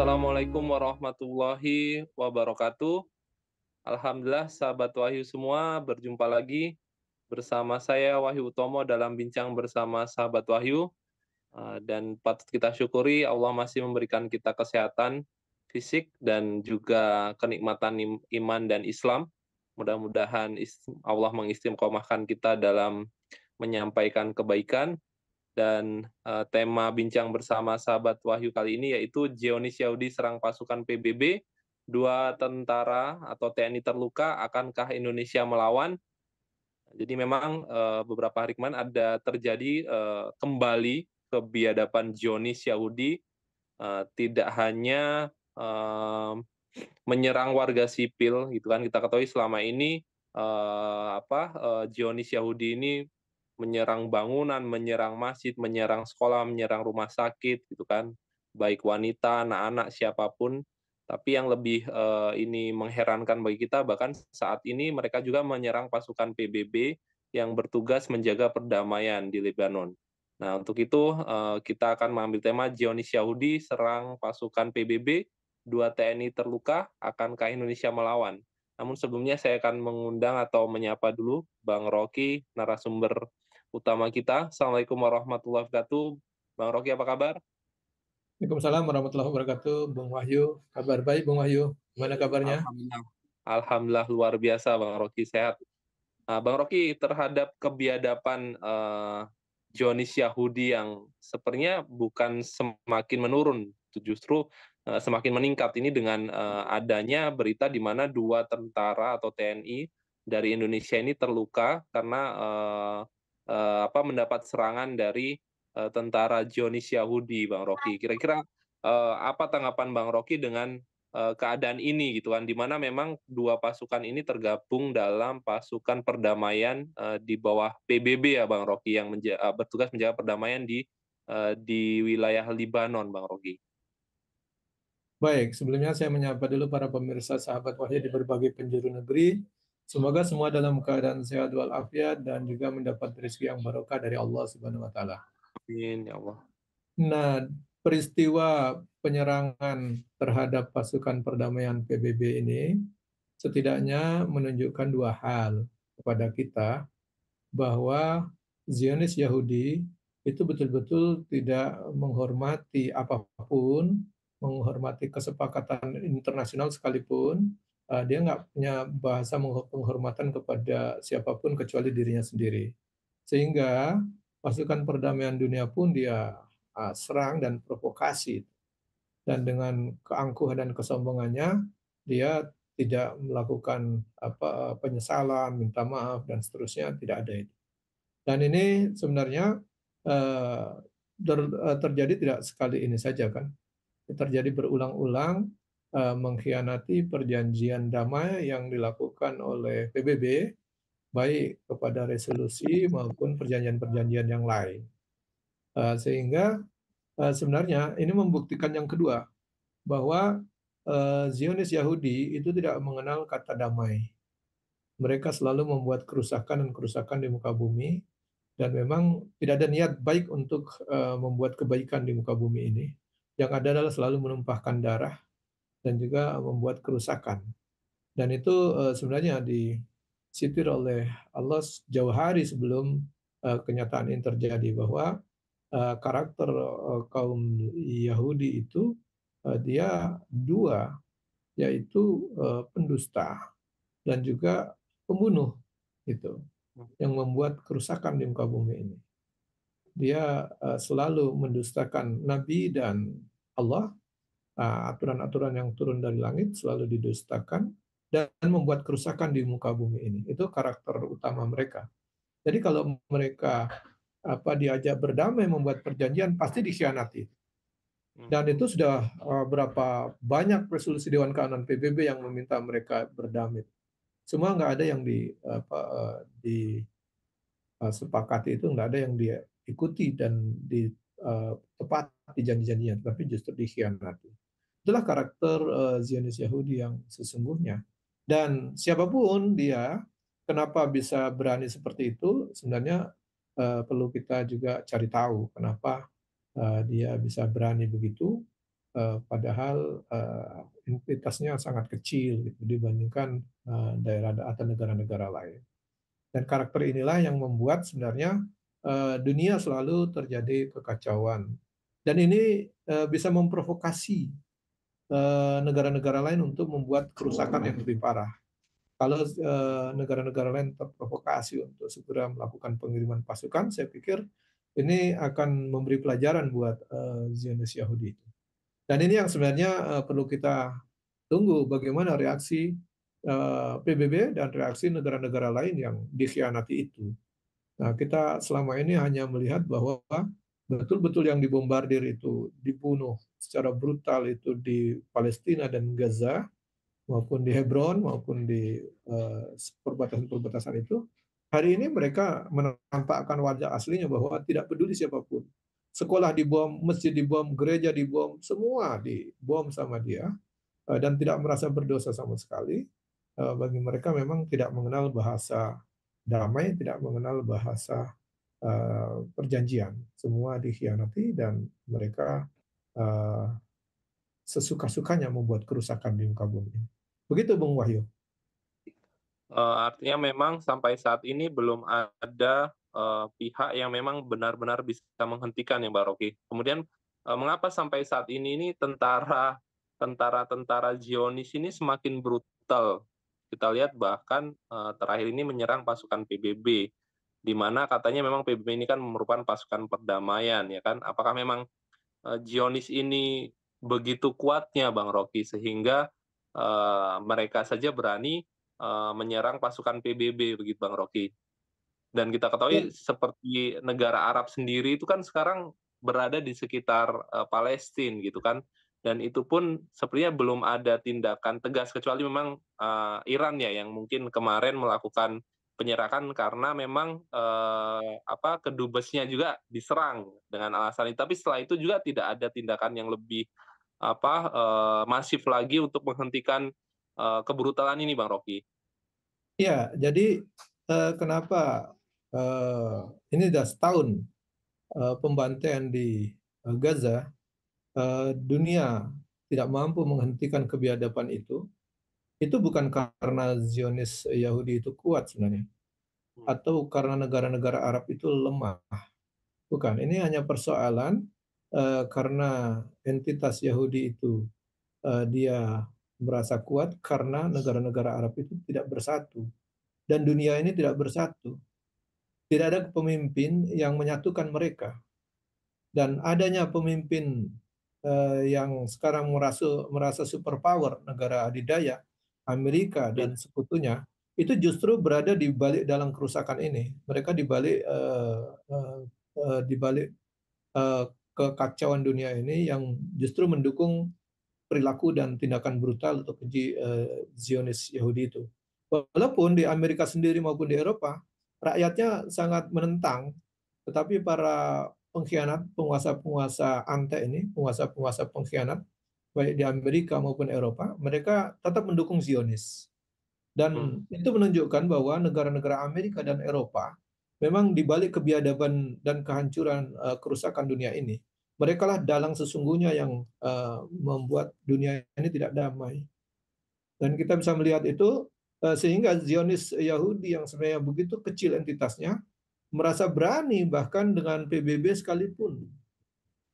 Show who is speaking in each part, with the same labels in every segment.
Speaker 1: Assalamualaikum warahmatullahi wabarakatuh. Alhamdulillah sahabat Wahyu semua berjumpa lagi bersama saya Wahyu Utomo dalam bincang bersama sahabat Wahyu. Dan patut kita syukuri Allah masih memberikan kita kesehatan fisik dan juga kenikmatan iman dan Islam. Mudah-mudahan Allah mengistiqomahkan kita dalam menyampaikan kebaikan dan tema bincang bersama sahabat Wahyu kali ini yaitu Zionis Yahudi serang pasukan PBB, dua tentara atau TNI terluka, akankah Indonesia melawan? Jadi memang beberapa hari kemarin ada terjadi kembali kebiadaban Zionis Yahudi, tidak hanya menyerang warga sipil gitu kan. Kita ketahui selama ini Zionis Yahudi ini menyerang bangunan, menyerang masjid, menyerang sekolah, menyerang rumah sakit gitu kan, baik wanita, anak-anak, siapapun. Tapi yang lebih ini mengherankan bagi kita, bahkan saat ini mereka juga menyerang pasukan PBB yang bertugas menjaga perdamaian di Lebanon. Nah, untuk itu kita akan mengambil tema Zionis Yahudi serang pasukan PBB, dua TNI terluka, akankah Indonesia melawan? Namun sebelumnya saya akan mengundang atau menyapa dulu Bang Rocky, narasumber utama kita. Assalamualaikum warahmatullahi wabarakatuh. Bang Rocky, apa kabar?
Speaker 2: Waalaikumsalam warahmatullahi wabarakatuh, Bung Wahyu. Kabar baik, Bung Wahyu. Gimana kabarnya?
Speaker 1: Alhamdulillah. Alhamdulillah luar biasa, Bang Rocky sehat. Bang Rocky, terhadap kebiadaban Zionis Yahudi yang sepertinya bukan semakin menurun, justru semakin meningkat ini dengan adanya berita di mana dua tentara atau TNI dari Indonesia ini terluka karena mendapat serangan dari tentara Zionis Yahudi, Bang Rocky. Kira-kira apa tanggapan Bang Rocky dengan keadaan ini gitu kan, di mana memang dua pasukan ini tergabung dalam pasukan perdamaian di bawah PBB ya Bang Rocky yang bertugas menjaga perdamaian di wilayah Libanon, Bang Rocky.
Speaker 2: Baik, sebelumnya saya menyapa dulu para pemirsa sahabat Wahyu di berbagai penjuru negeri. Semoga semua dalam keadaan sehat walafiat dan juga mendapat rezeki yang barokah dari Allah Subhanahu wa taala.
Speaker 1: Amin ya Allah.
Speaker 2: Nah, peristiwa penyerangan terhadap pasukan perdamaian PBB ini setidaknya menunjukkan dua hal kepada kita, bahwa Zionis Yahudi itu betul-betul tidak menghormati apapun, menghormati kesepakatan internasional sekalipun, dia nggak punya bahasa penghormatan kepada siapapun kecuali dirinya sendiri. Sehingga pasukan perdamaian dunia pun dia serang dan provokasi. Dan dengan keangkuhan dan kesombongannya, dia tidak melakukan penyesalan, minta maaf dan seterusnya, tidak ada itu. Dan ini sebenarnya eh, terjadi tidak sekali ini saja kan, terjadi berulang-ulang, mengkhianati perjanjian damai yang dilakukan oleh PBB, baik kepada resolusi maupun perjanjian-perjanjian yang lain. Sehingga sebenarnya ini membuktikan yang kedua, bahwa Zionis Yahudi itu tidak mengenal kata damai. Mereka selalu membuat kerusakan dan kerusakan di muka bumi, dan memang tidak ada niat baik untuk membuat kebaikan di muka bumi ini. Yang ada adalah selalu menumpahkan darah dan juga membuat kerusakan. Dan itu sebenarnya disitir oleh Allah jauh hari sebelum kenyataan ini terjadi, bahwa karakter kaum Yahudi itu dia dua, yaitu pendusta dan juga pembunuh, itu yang membuat kerusakan di muka bumi ini. Dia selalu mendustakan Nabi dan Allah, aturan-aturan yang turun dari langit selalu didustakan dan membuat kerusakan di muka bumi ini. Itu karakter utama mereka. Jadi kalau mereka diajak berdamai, membuat perjanjian, pasti dikhianati. Dan itu sudah berapa banyak resolusi Dewan Keamanan PBB yang meminta mereka berdamai. Semua nggak ada yang disepakati, itu nggak ada yang dia ikuti dan ditepati janji-janjinya, tapi justru dikhianati. Itulah karakter Zionis Yahudi yang sesungguhnya. Dan siapapun dia, kenapa bisa berani seperti itu, sebenarnya perlu kita juga cari tahu kenapa dia bisa berani begitu. padahal entitasnya sangat kecil gitu dibandingkan daerah atau negara-negara lain. Dan karakter inilah yang membuat sebenarnya dunia selalu terjadi kekacauan. Dan ini bisa memprovokasi negara-negara lain untuk membuat kerusakan yang lebih parah. Kalau negara-negara lain terprovokasi untuk segera melakukan pengiriman pasukan, saya pikir ini akan memberi pelajaran buat Zionis Yahudi itu. Dan ini yang sebenarnya perlu kita tunggu bagaimana reaksi PBB dan reaksi negara-negara lain yang dikhianati itu. Nah, kita selama ini hanya melihat bahwa betul-betul yang dibombardir itu dibunuh secara brutal itu di Palestina dan Gaza, maupun di Hebron, maupun di perbatasan-perbatasan itu. Hari ini mereka menampakkan wajah aslinya bahwa tidak peduli siapapun. Sekolah dibom, masjid dibom, gereja dibom, semua dibom sama dia, dan tidak merasa berdosa sama sekali. Bagi mereka memang tidak mengenal bahasa damai, tidak mengenal bahasa perjanjian. Semua dikhianati dan mereka sesuka-sukanya membuat kerusakan di muka bumi. Begitu Bung Wahyu.
Speaker 1: Artinya memang sampai saat ini belum ada, pihak yang memang benar-benar bisa menghentikan ya, Mbak Rocky. Kemudian, mengapa sampai saat ini tentara-tentara Zionis ini semakin brutal? Kita lihat bahkan, terakhir ini menyerang pasukan PBB, di mana katanya memang PBB ini kan merupakan pasukan perdamaian ya kan. Apakah memang, Zionis ini begitu kuatnya Bang Rocky sehingga, mereka saja berani menyerang pasukan PBB begitu Bang Rocky. Dan kita
Speaker 2: Ya,
Speaker 1: ketahui seperti negara Arab sendiri itu kan sekarang berada di sekitar, Palestina gitu kan, dan itu pun sepertinya belum ada tindakan tegas kecuali memang, Iran ya yang mungkin kemarin melakukan penyerangan karena memang, kedubesnya juga diserang dengan alasan itu. Tapi setelah itu juga tidak ada tindakan yang lebih, masif lagi untuk menghentikan, kebrutalan ini Bang Rocky.
Speaker 2: ya, jadi kenapa ini sudah setahun pembantaian di Gaza, dunia tidak mampu menghentikan kebiadaban itu bukan karena Zionis Yahudi itu kuat sebenarnya,
Speaker 1: Hmm,
Speaker 2: atau karena negara-negara Arab itu lemah. Bukan, ini hanya persoalan karena entitas Yahudi itu dia merasa kuat karena negara-negara Arab itu tidak bersatu dan dunia ini tidak bersatu. Tidak ada pemimpin yang menyatukan mereka. Dan adanya pemimpin yang sekarang merasa superpower negara adidaya, Amerika
Speaker 1: iya,
Speaker 2: dan sekutunya, itu justru berada di balik dalam kerusakan ini. Mereka di balik eh, kekacauan dunia ini yang justru mendukung perilaku dan tindakan brutal atau keji Zionis Yahudi itu. Walaupun di Amerika sendiri maupun di Eropa, rakyatnya sangat menentang, tetapi para pengkhianat, penguasa-penguasa antek ini, penguasa-penguasa pengkhianat, baik di Amerika maupun Eropa, mereka tetap mendukung Zionis.
Speaker 1: hmm.
Speaker 2: Dan itu menunjukkan bahwa negara-negara Amerika dan Eropa memang di balik kebiadaban dan kehancuran kerusakan dunia ini, mereka lah dalang sesungguhnya yang membuat dunia ini tidak damai. Dan kita bisa melihat itu sehingga Zionis Yahudi yang sebenarnya begitu kecil entitasnya merasa berani bahkan dengan PBB sekalipun.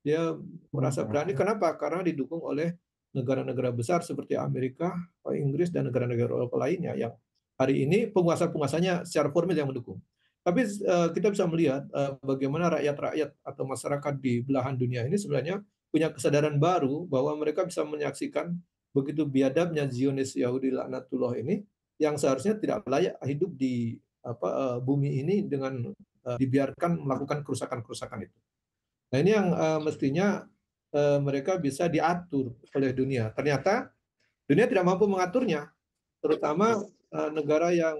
Speaker 2: Dia merasa berani. Kenapa? Karena didukung oleh negara-negara besar seperti Amerika, Inggris, dan negara-negara Eropa lainnya yang hari ini penguasa-penguasanya secara formal yang mendukung. Tapi kita bisa melihat bagaimana rakyat-rakyat atau masyarakat di belahan dunia ini sebenarnya punya kesadaran baru bahwa mereka bisa menyaksikan begitu biadabnya Zionis Yahudi laknatullah ini yang seharusnya tidak layak hidup di bumi ini dengan dibiarkan melakukan kerusakan-kerusakan itu. Nah, ini yang mestinya mereka bisa diatur oleh dunia. Ternyata dunia tidak mampu mengaturnya, terutama negara yang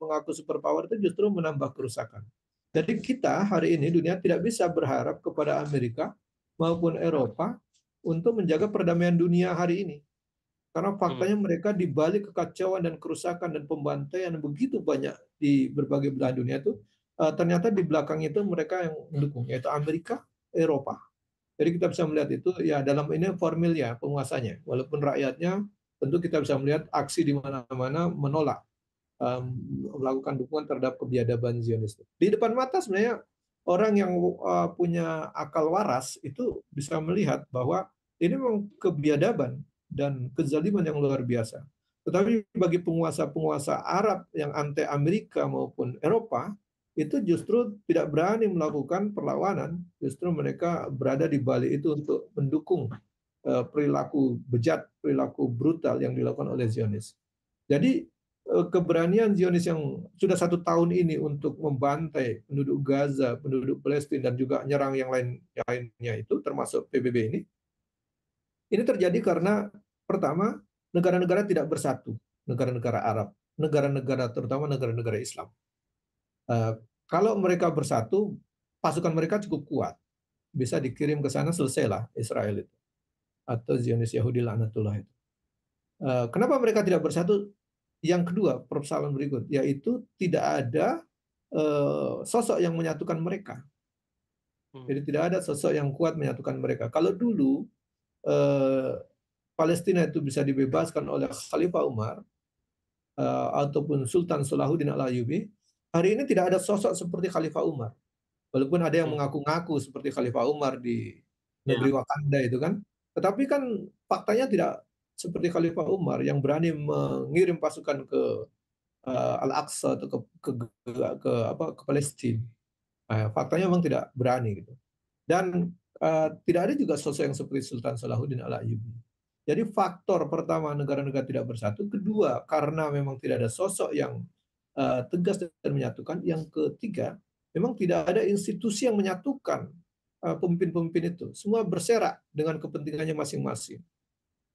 Speaker 2: mengaku superpower itu justru menambah kerusakan. Jadi kita hari ini dunia tidak bisa berharap kepada Amerika maupun Eropa untuk menjaga perdamaian dunia hari ini. Karena
Speaker 1: Hmm.
Speaker 2: faktanya mereka di balik kekacauan dan kerusakan dan pembantaian begitu banyak di berbagai belahan dunia itu, ternyata di belakang itu mereka yang mendukung, yaitu Amerika, Eropa. Jadi kita bisa melihat itu ya dalam ini formilnya penguasanya. Walaupun rakyatnya tentu kita bisa melihat aksi di mana-mana menolak melakukan dukungan terhadap kebiadaban Zionis. Di depan mata sebenarnya orang yang punya akal waras itu bisa melihat bahwa ini memang kebiadaban dan kezaliman yang luar biasa. Tetapi bagi penguasa-penguasa Arab yang anti Amerika maupun Eropa, itu justru tidak berani melakukan perlawanan, justru mereka berada di balik itu untuk mendukung perilaku bejat, perilaku brutal yang dilakukan oleh Zionis. Jadi keberanian Zionis yang sudah 1 tahun ini untuk membantai penduduk Gaza, penduduk Palestina, dan juga nyerang yang lainnya itu, termasuk PBB ini terjadi karena pertama, negara-negara tidak bersatu, negara-negara Arab, negara-negara terutama negara-negara Islam. Eh, Kalau mereka bersatu, pasukan mereka cukup kuat, bisa dikirim ke sana, selesailah Israel itu, atau Zionis Yahudi laknatullah itu. Kenapa mereka tidak bersatu? Yang kedua, persoalan berikut, yaitu tidak ada sosok yang menyatukan mereka. Jadi tidak ada sosok yang kuat menyatukan mereka. Kalau dulu eh, Palestina itu bisa dibebaskan oleh Khalifah Umar ataupun Sultan Salahuddin Al-Ayyubi, hari ini tidak ada sosok seperti Khalifah Umar. Walaupun ada yang mengaku-ngaku seperti Khalifah Umar di
Speaker 1: Ya.
Speaker 2: negeri Wakanda itu kan, tetapi kan faktanya tidak seperti Khalifah Umar yang berani mengirim pasukan ke Al-Aqsa atau ke Palestina. Faktanya memang tidak berani gitu. Dan tidak ada juga sosok yang seperti Sultan Salahuddin Al-Ayyubi. Jadi faktor pertama negara-negara tidak bersatu, kedua karena memang tidak ada sosok yang tegas dan menyatukan, yang ketiga memang tidak ada institusi yang menyatukan pemimpin-pemimpin itu. Semua berserak dengan kepentingannya masing-masing.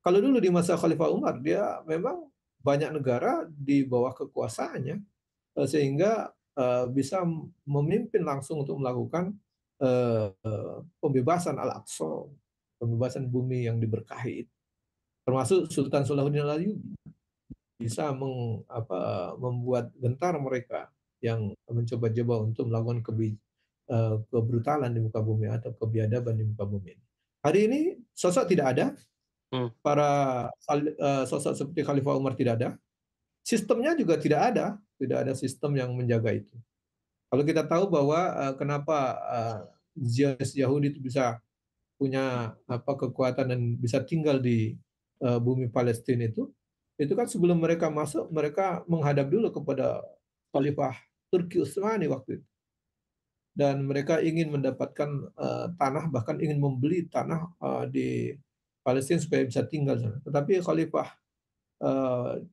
Speaker 2: Kalau dulu di masa Khalifah Umar, dia memang banyak negara di bawah kekuasaannya, sehingga bisa memimpin langsung untuk melakukan pembebasan Al-Aqsa, pembebasan bumi yang diberkahi. Termasuk Sultan Salahuddin Alayubi bisa membuat gentar mereka yang mencoba-coba untuk melakukan kebrutalan di muka bumi atau kebiadaban di muka bumi. Hari ini sosok tidak ada, para sosok seperti Khalifah Umar tidak ada, sistemnya juga tidak ada sistem yang menjaga itu. Kalau kita tahu bahwa kenapa Zionis Yahudi itu bisa punya kekuatan dan bisa tinggal di bumi Palestina itu kan sebelum mereka masuk, mereka menghadap dulu kepada Khalifah Turki Utsmani waktu itu. Dan mereka ingin mendapatkan tanah, bahkan ingin membeli tanah di Palestina supaya bisa tinggal sana. Tetapi Khalifah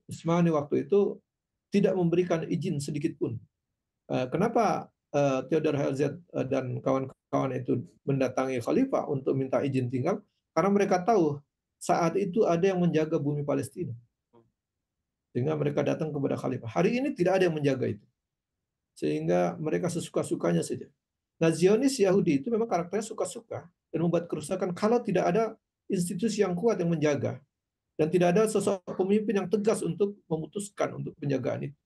Speaker 2: Utsmani waktu itu tidak memberikan izin sedikit pun. Kenapa Theodor Herzl dan kawan-kawan itu mendatangi Khalifah untuk minta izin tinggal? Karena mereka tahu saat itu ada yang menjaga bumi Palestina. Sehingga mereka datang kepada Khalifah. Hari ini tidak ada yang menjaga itu. Sehingga mereka sesuka-sukanya saja. Nah, Zionis Yahudi itu memang karakternya suka-suka dan membuat kerusakan kalau tidak ada institusi yang kuat yang menjaga. Dan tidak ada sosok pemimpin yang tegas untuk memutuskan untuk penjagaan itu.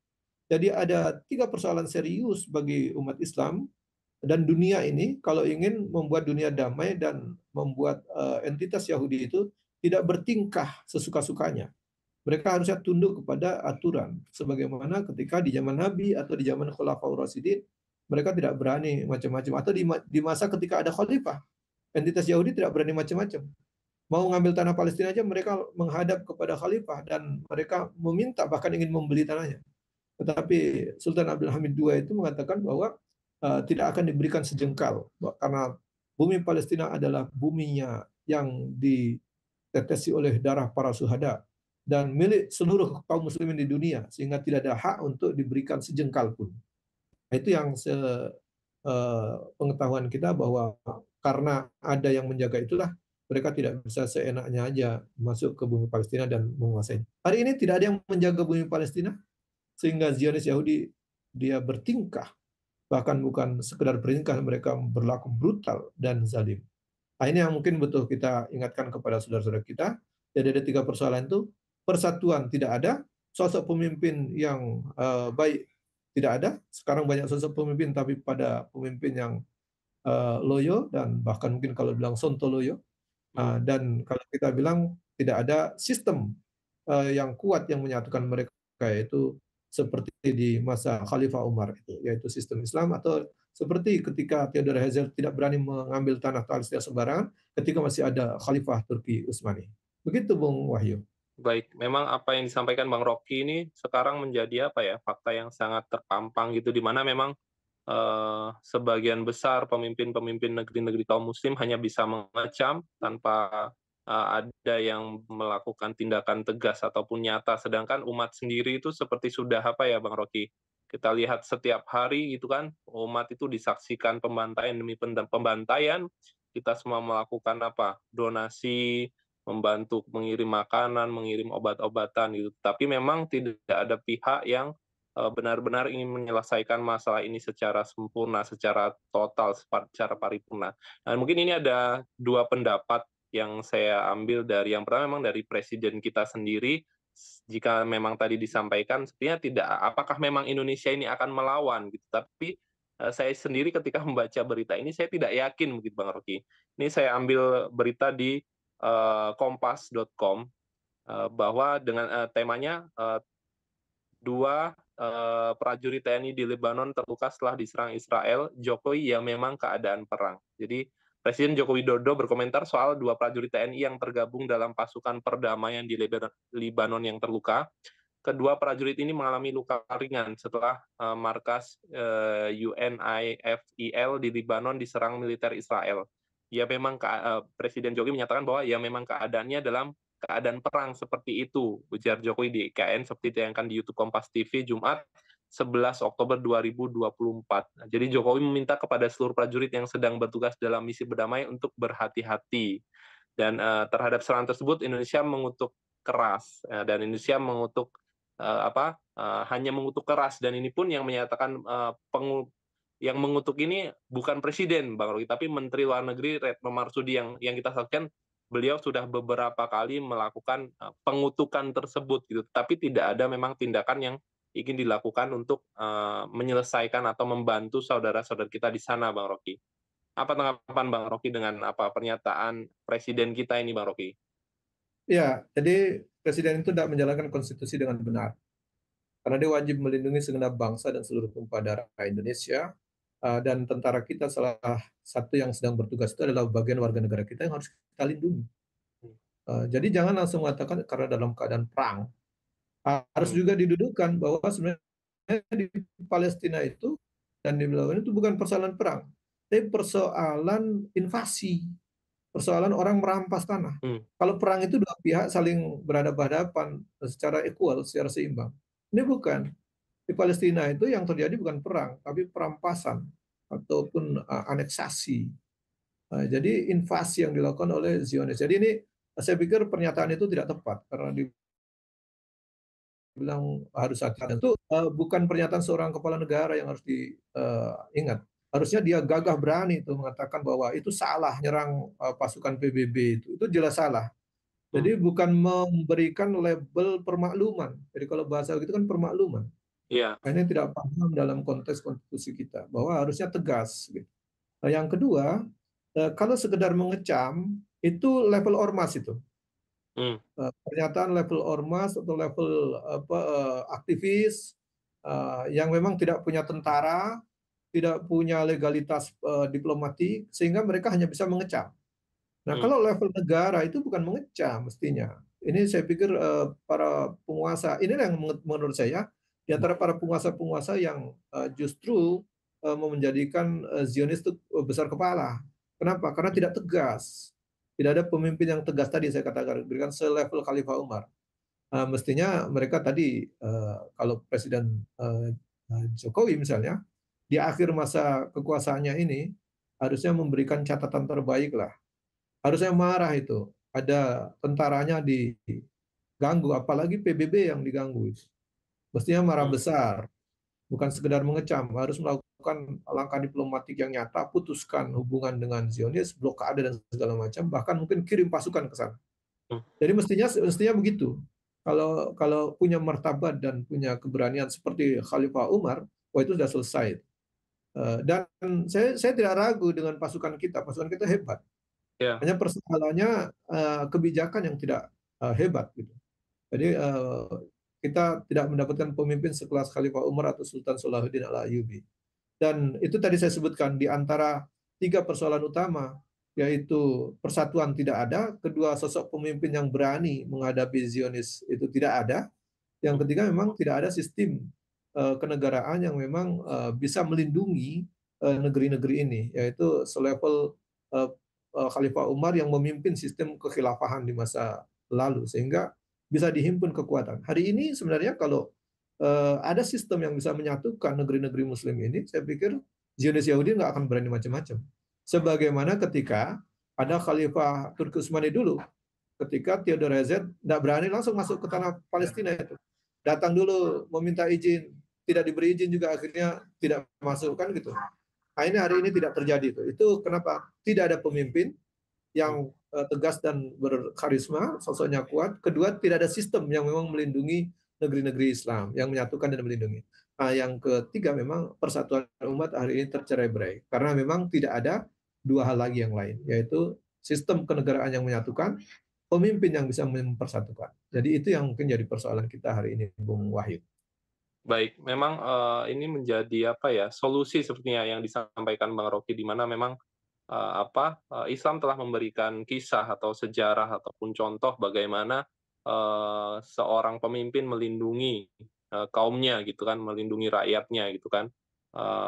Speaker 2: Jadi ada 3 persoalan serius bagi umat Islam dan dunia ini kalau ingin membuat dunia damai dan membuat entitas Yahudi itu tidak bertingkah sesuka-sukanya. Mereka harusnya tunduk kepada aturan. Sebagaimana ketika di zaman Nabi atau di zaman Khulafaur Rasyidin, mereka tidak berani macam-macam. Atau di masa ketika ada khalifah, entitas Yahudi tidak berani macam-macam. Mau ngambil tanah Palestina aja mereka menghadap kepada khalifah dan mereka meminta, bahkan ingin membeli tanahnya. Tetapi Sultan Abdul Hamid II itu mengatakan bahwa tidak akan diberikan sejengkal karena bumi Palestina adalah buminya yang ditetesi oleh darah para syuhada dan milik seluruh kaum muslimin di dunia, sehingga tidak ada hak untuk diberikan sejengkal pun. Itu yang pengetahuan kita, bahwa karena ada yang menjaga itulah mereka tidak bisa seenaknya aja masuk ke bumi Palestina dan menguasai. Hari ini tidak ada yang menjaga bumi Palestina, sehingga Zionis Yahudi dia bertingkah, bahkan bukan sekedar bertingkah, mereka berlaku brutal dan zalim. Nah, ini yang mungkin betul kita ingatkan kepada saudara-saudara kita. Jadi ada 3 persoalan itu. Persatuan tidak ada, sosok pemimpin yang baik tidak ada. Sekarang banyak sosok pemimpin, tapi pada pemimpin yang loyo dan bahkan mungkin kalau bilang sontoloyo.
Speaker 1: Hmm,
Speaker 2: Dan kalau kita bilang tidak ada sistem yang kuat yang menyatukan mereka, yaitu seperti di masa Khalifah Umar itu, yaitu sistem Islam, atau seperti ketika Theodor Herzl tidak berani mengambil tanah Palestina sembarangan ketika masih ada Khalifah Turki Utsmani. Begitu Bung Wahyu.
Speaker 1: baik. Memang apa yang disampaikan Bang Rocky ini sekarang menjadi apa ya, fakta yang sangat terpampang gitu, di mana memang sebagian besar pemimpin-pemimpin negeri-negeri kaum muslim hanya bisa mengecam tanpa ada yang melakukan tindakan tegas ataupun nyata, sedangkan umat sendiri itu seperti sudah apa ya Bang Rocky, kita lihat setiap hari gitu kan, umat itu disaksikan pembantaian demi pembantaian, kita semua melakukan apa, donasi, membantu mengirim makanan, mengirim obat-obatan gitu. Tapi memang tidak ada pihak yang benar-benar ingin menyelesaikan masalah ini secara sempurna, secara total, secara paripurna. Dan mungkin ini ada 2 pendapat yang saya ambil dari yang pertama memang dari presiden kita sendiri, jika memang tadi disampaikan sepertinya tidak apakah memang Indonesia ini akan melawan gitu, tapi, saya sendiri ketika membaca berita ini saya tidak yakin begitu Bang Rocky. Ini saya ambil berita di, kompas.com, bahwa dengan, temanya, 2 prajurit TNI di Lebanon terluka setelah diserang Israel, Jokowi ya memang keadaan perang. Jadi Presiden Joko Widodo berkomentar soal 2 prajurit TNI yang tergabung dalam pasukan perdamaian di Libanon yang terluka. Kedua prajurit ini mengalami luka ringan setelah markas UNIFIL di Libanon diserang militer Israel. Ya memang Presiden Jokowi menyatakan bahwa ya memang keadaannya dalam keadaan perang seperti itu, ujar Jokowi di IKN seperti ditayangkan di YouTube Kompas TV Jumat 11 Oktober 2024. Nah, jadi Jokowi meminta kepada seluruh prajurit yang sedang bertugas dalam misi berdamai untuk berhati-hati. Dan terhadap serangan tersebut Indonesia mengutuk keras dan Indonesia mengutuk hanya mengutuk keras, dan ini pun yang menyatakan yang mengutuk ini bukan presiden Bang Roky, tapi Menteri Luar Negeri Retno Marsudi yang kita saksikan beliau sudah beberapa kali melakukan pengutukan tersebut gitu, tapi tidak ada memang tindakan yang ingin dilakukan untuk menyelesaikan atau membantu saudara-saudara kita di sana Bang Roky. Apa tanggapan Bang Roky dengan apa pernyataan presiden kita ini Bang Roky?
Speaker 2: Ya, jadi presiden itu tidak menjalankan konstitusi dengan benar. Karena dia wajib melindungi segenap bangsa dan seluruh tumpah darah Indonesia, dan tentara kita salah satu yang sedang bertugas itu adalah bagian warga negara kita yang harus kita lindungi. Jadi jangan langsung mengatakan karena dalam keadaan perang. Harus
Speaker 1: Hmm,
Speaker 2: juga didudukan bahwa sebenarnya di Palestina itu dan di Lebanon itu bukan persoalan perang, tapi persoalan invasi, persoalan orang merampas tanah.
Speaker 1: hmm,
Speaker 2: Kalau perang itu dua pihak saling berhadapan-hadapan secara equal, secara seimbang. Ini bukan. Di Palestina itu yang terjadi bukan perang, tapi perampasan ataupun aneksasi. Jadi invasi yang dilakukan oleh Zionis. Jadi ini saya pikir pernyataan itu tidak tepat karena dibilang harus hati-hati. Itu bukan pernyataan seorang kepala negara yang harus diingat. Harusnya dia gagah berani itu mengatakan bahwa itu salah nyerang pasukan PBB itu. Itu jelas salah.
Speaker 1: hmm.
Speaker 2: Jadi bukan memberikan label permakluman. Jadi kalau bahasa itu kan permakluman.
Speaker 1: Iya,
Speaker 2: Nah, ini tidak paham dalam konteks konstitusi kita bahwa harusnya tegas. Gitu. Nah, yang kedua, kalau sekedar mengecam itu level ormas itu.
Speaker 1: hmm,
Speaker 2: Pernyataan level ormas atau level aktivis yang memang tidak punya tentara, tidak punya legalitas diplomatik, sehingga mereka hanya bisa mengecam. Nah,
Speaker 1: hmm,
Speaker 2: kalau level negara itu bukan mengecam mestinya. Ini saya pikir para penguasa, ini yang menurut saya di antara para penguasa-penguasa yang justru menjadikan Zionis itu besar kepala. Kenapa? Karena tidak tegas. Tidak ada pemimpin yang tegas tadi saya katakan, berikan selevel Khalifah Umar. Mestinya mereka tadi kalau Presiden Jokowi misalnya di akhir masa kekuasaannya ini harusnya memberikan catatan terbaik lah. Harusnya marah itu. Ada tentaranya diganggu, apalagi PBB yang diganggu. Mestinya marah
Speaker 1: hmm,
Speaker 2: besar, bukan sekedar mengecam, harus melakukan langkah diplomatik yang nyata, putuskan hubungan dengan Zionis, blokade dan segala macam, bahkan mungkin kirim pasukan ke sana.
Speaker 1: hmm.
Speaker 2: Jadi mestinya begitu. Kalau kalau punya martabat dan punya keberanian seperti Khalifah Umar, wah itu sudah selesai. Dan saya tidak ragu dengan pasukan kita hebat.
Speaker 1: Ya,
Speaker 2: Hanya persoalannya kebijakan yang tidak hebat gitu. Jadi kita tidak mendapatkan pemimpin sekelas Khalifah Umar atau Sultan Salahuddin Al-Ayyubi. Dan itu tadi saya sebutkan di antara tiga persoalan utama, yaitu persatuan tidak ada, kedua sosok pemimpin yang berani menghadapi Zionis itu tidak ada, yang ketiga memang tidak ada sistem kenegaraan yang memang bisa melindungi negeri-negeri ini, yaitu selevel Khalifah Umar yang memimpin sistem kekhilafahan di masa lalu, sehingga bisa dihimpun kekuatan. Hari ini sebenarnya kalau ada sistem yang bisa menyatukan negeri-negeri Muslim ini, saya pikir Zionis Yahudi nggak akan berani macam-macam. Sebagaimana ketika ada Khalifah Turki Utsmani dulu, ketika Theodor Herzl tidak berani langsung masuk ke tanah Palestina itu. Datang dulu meminta izin, tidak diberi izin juga akhirnya tidak masuk kan gitu. Nah, ini hari ini tidak terjadi itu. Itu kenapa? Tidak ada pemimpin yang tegas dan berkarisma, sosoknya kuat. Kedua, tidak ada sistem yang memang melindungi negeri-negeri Islam, yang menyatukan dan melindungi. Nah, yang ketiga memang persatuan umat hari ini tercerai-berai. Karena memang tidak ada dua hal lagi yang lain, yaitu sistem kenegaraan yang menyatukan, pemimpin yang bisa mempersatukan. Jadi itu yang mungkin jadi persoalan kita hari ini, Bung Wahyu.
Speaker 1: baik. Memang, ini menjadi apa ya, solusi sepertinya yang disampaikan Bang Rocky, di mana memang, Islam telah memberikan kisah atau sejarah ataupun contoh bagaimana, seorang pemimpin melindungi, kaumnya gitu kan, melindungi rakyatnya gitu kan.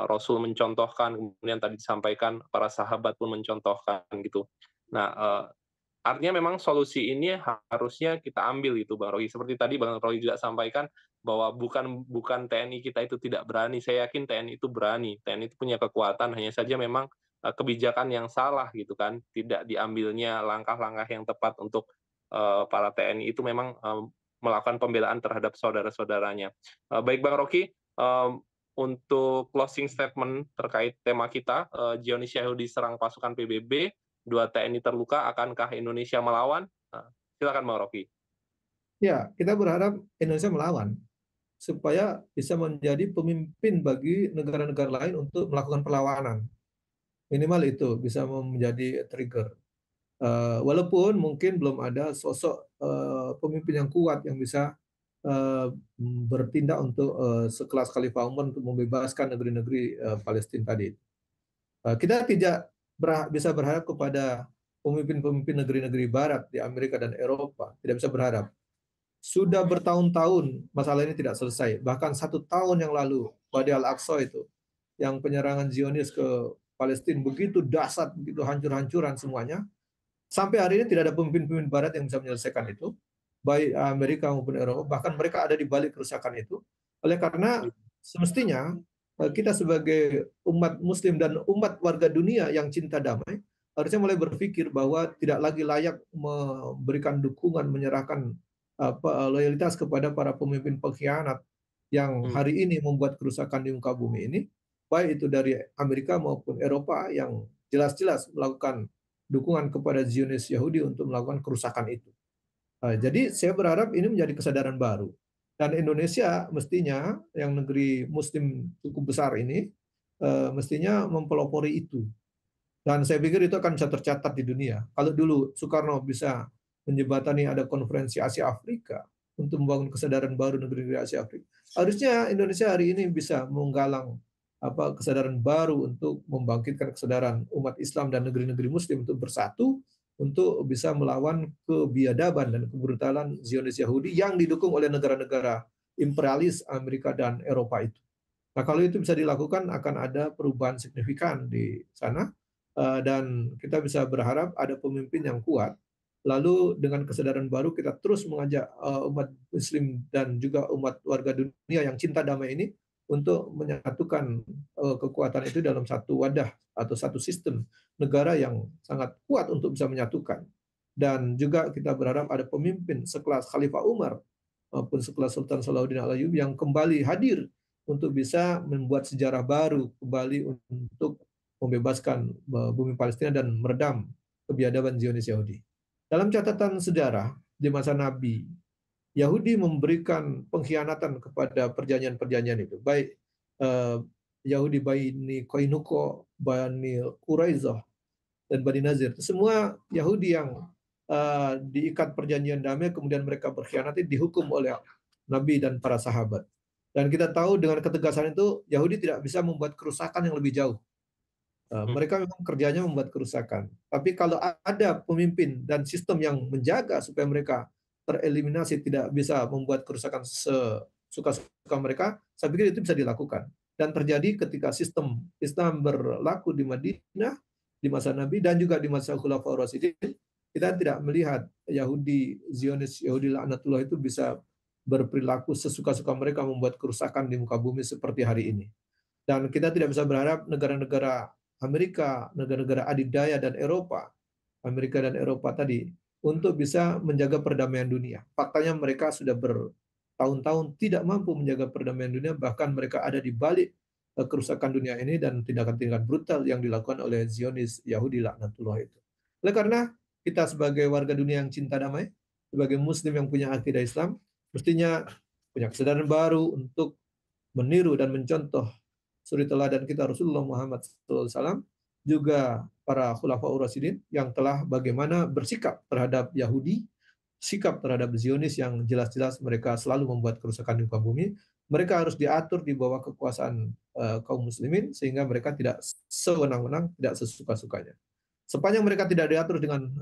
Speaker 1: Rasul mencontohkan, kemudian tadi disampaikan para sahabat pun mencontohkan gitu. Nah, artinya memang solusi ini harusnya kita ambil itu Bang Roy. Seperti tadi Bang Roy juga sampaikan bahwa bukan bukan TNI kita itu tidak berani, saya yakin TNI itu berani, TNI itu punya kekuatan, hanya saja memang, kebijakan yang salah gitu kan, tidak diambilnya langkah-langkah yang tepat untuk, para TNI itu memang, melakukan pembelaan terhadap saudara-saudaranya. Baik Bang Rocky, untuk closing statement terkait tema kita, Zionis Yahudi serang pasukan PBB, 2 TNI terluka, akankah Indonesia melawan? Silakan Bang Rocky.
Speaker 2: Ya, kita berharap Indonesia melawan supaya bisa menjadi pemimpin bagi negara-negara lain untuk melakukan perlawanan. Minimal itu bisa menjadi trigger. Walaupun mungkin belum ada sosok pemimpin yang kuat yang bisa bertindak untuk sekelas Khalifah Umar untuk membebaskan negeri-negeri Palestina tadi. Kita tidak bisa berharap kepada pemimpin-pemimpin negeri-negeri Barat di Amerika dan Eropa. Tidak bisa berharap. Sudah bertahun-tahun masalah ini tidak selesai. Bahkan 1 tahun yang lalu, Wadi Al-Aqsa itu, yang penyerangan Zionis ke Palestina begitu dahsyat, begitu hancur-hancuran semuanya. Sampai hari ini tidak ada pemimpin-pemimpin Barat yang bisa menyelesaikan itu, baik Amerika maupun Eropa. Bahkan mereka ada di balik kerusakan itu. Oleh karena semestinya kita sebagai umat Muslim dan umat warga dunia yang cinta damai harusnya mulai berpikir bahwa tidak lagi layak memberikan dukungan, menyerahkan loyalitas kepada para pemimpin pengkhianat yang
Speaker 1: Hmm,
Speaker 2: hari ini membuat kerusakan di muka bumi ini, baik itu dari Amerika maupun Eropa yang jelas-jelas melakukan dukungan kepada Zionis Yahudi untuk melakukan kerusakan itu. Jadi saya berharap ini menjadi kesadaran baru. Dan Indonesia mestinya yang negeri Muslim cukup besar ini mestinya mempelopori itu. Dan saya pikir itu akan bisa tercatat di dunia. Kalau dulu Soekarno bisa menjembatani ada konferensi Asia Afrika untuk membangun kesadaran baru negeri-negeri Asia Afrika, harusnya Indonesia hari ini bisa menggalang kesadaran baru untuk membangkitkan kesadaran umat Islam dan negeri-negeri Muslim untuk bersatu untuk bisa melawan kebiadaban dan kebrutalan Zionis Yahudi yang didukung oleh negara-negara imperialis Amerika dan Eropa itu. Nah, kalau itu bisa dilakukan akan ada perubahan signifikan di sana dan kita bisa berharap ada pemimpin yang kuat. Lalu dengan kesadaran baru kita terus mengajak umat Muslim dan juga umat warga dunia yang cinta damai ini untuk menyatukan kekuatan itu dalam satu wadah atau satu sistem negara yang sangat kuat untuk bisa menyatukan. Dan juga kita berharap ada pemimpin sekelas Khalifah Umar maupun sekelas Sultan Salahuddin Al-Ayyubi yang kembali hadir untuk bisa membuat sejarah baru kembali untuk membebaskan bumi Palestina dan meredam kebiadaban Zionis Yahudi. Dalam catatan sejarah di masa Nabi, Yahudi memberikan pengkhianatan kepada perjanjian-perjanjian itu, baik Yahudi Bani Qainuqa, Bani Quraizah, dan Bani Nazir. Semua Yahudi yang diikat perjanjian damai, kemudian mereka berkhianati, dihukum oleh Nabi dan para sahabat. Dan kita tahu dengan ketegasan itu, Yahudi tidak bisa membuat kerusakan yang lebih jauh.
Speaker 1: Hmm.
Speaker 2: Mereka memang kerjanya membuat kerusakan. Tapi kalau ada pemimpin dan sistem yang menjaga supaya mereka tereliminasi, tidak bisa membuat kerusakan sesuka-suka mereka, saya pikir itu bisa dilakukan. Dan terjadi ketika sistem Islam berlaku di Madinah, di masa Nabi, dan juga di masa Khulafaur Rasyidin, kita tidak melihat Yahudi, Zionis, Yahudi laknatullah itu bisa berperilaku sesuka-suka mereka membuat kerusakan di muka bumi seperti hari ini. Dan kita tidak bisa berharap negara-negara Amerika, negara-negara adidaya dan Eropa, Amerika dan Eropa tadi, untuk bisa menjaga perdamaian dunia. Faktanya mereka sudah bertahun-tahun tidak mampu menjaga perdamaian dunia, bahkan mereka ada di balik kerusakan dunia ini dan tindakan-tindakan brutal yang dilakukan oleh Zionis Yahudi laknatullah itu. Oleh karena kita sebagai warga dunia yang cinta damai, sebagai muslim yang punya akidah Islam, mestinya punya kesadaran baru untuk meniru dan mencontoh suri teladan kita Rasulullah Muhammad SAW, juga para khulafaur rasyidin yang telah bagaimana bersikap terhadap Yahudi, sikap terhadap Zionis yang jelas-jelas mereka selalu membuat kerusakan di muka bumi. Mereka harus diatur di bawah kekuasaan kaum muslimin sehingga mereka tidak sewenang-wenang, tidak sesuka-sukanya. Sepanjang mereka tidak diatur dengan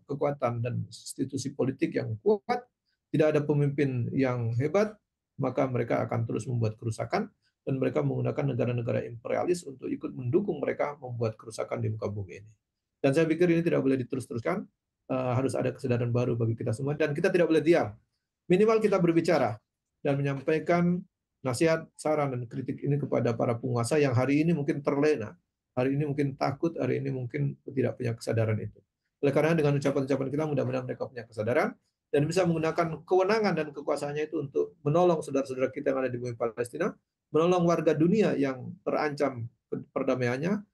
Speaker 2: kekuatan dan institusi politik yang kuat, tidak ada pemimpin yang hebat, maka mereka akan terus membuat kerusakan dan mereka menggunakan negara-negara imperialis untuk ikut mendukung mereka membuat kerusakan di muka bumi ini. Dan saya pikir ini tidak boleh diterus-teruskan, harus ada kesadaran baru bagi kita semua dan kita tidak boleh diam. Minimal kita berbicara dan menyampaikan nasihat, saran, dan kritik ini kepada para penguasa yang hari ini mungkin terlena, hari ini mungkin takut, hari ini mungkin tidak punya kesadaran itu. Oleh karena dengan ucapan-ucapan kita mudah-mudahan mereka punya kesadaran dan bisa menggunakan kewenangan dan kekuasaannya itu untuk menolong saudara-saudara kita yang ada di bumi Palestina, menolong warga dunia yang terancam perdamaiannya,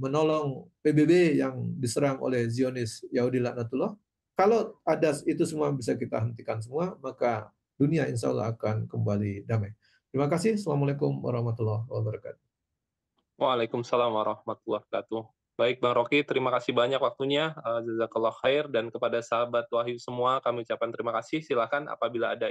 Speaker 2: menolong PBB yang diserang oleh Zionis Yahudi laknatullah. Kalau ada itu semua bisa kita hentikan semua, maka dunia insya Allah akan kembali damai. Terima kasih. Assalamualaikum warahmatullahi wabarakatuh.
Speaker 1: Waalaikumsalam warahmatullahi wabarakatuh. Baik Bang Rocky, terima kasih banyak waktunya, jazakallah khair, dan kepada sahabat Wahyu semua kami ucapkan terima kasih. Silakan apabila ada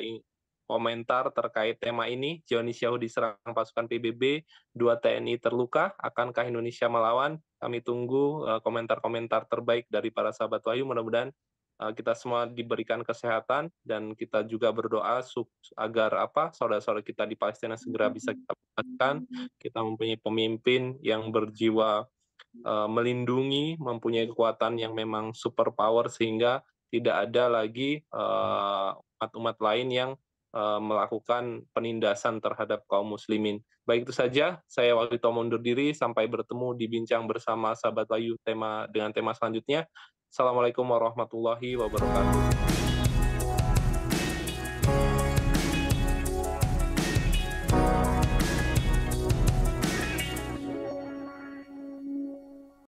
Speaker 1: komentar terkait tema ini, Zionis Yahudi serang pasukan PBB, 2 TNI terluka, akankah Indonesia melawan? Kami tunggu komentar-komentar terbaik dari para sahabat Wahyu, mudah-mudahan kita semua diberikan kesehatan dan kita juga berdoa agar saudara-saudara kita di Palestina segera bisa kita bebaskan. Kita mempunyai pemimpin yang berjiwa melindungi, mempunyai kekuatan yang memang super power sehingga tidak ada lagi umat-umat lain yang melakukan penindasan terhadap kaum muslimin. Baik itu saja, saya Wahyu Tomo undur diri, sampai bertemu di bincang bersama sahabat Wahyu dengan tema selanjutnya. Assalamualaikum warahmatullahi wabarakatuh.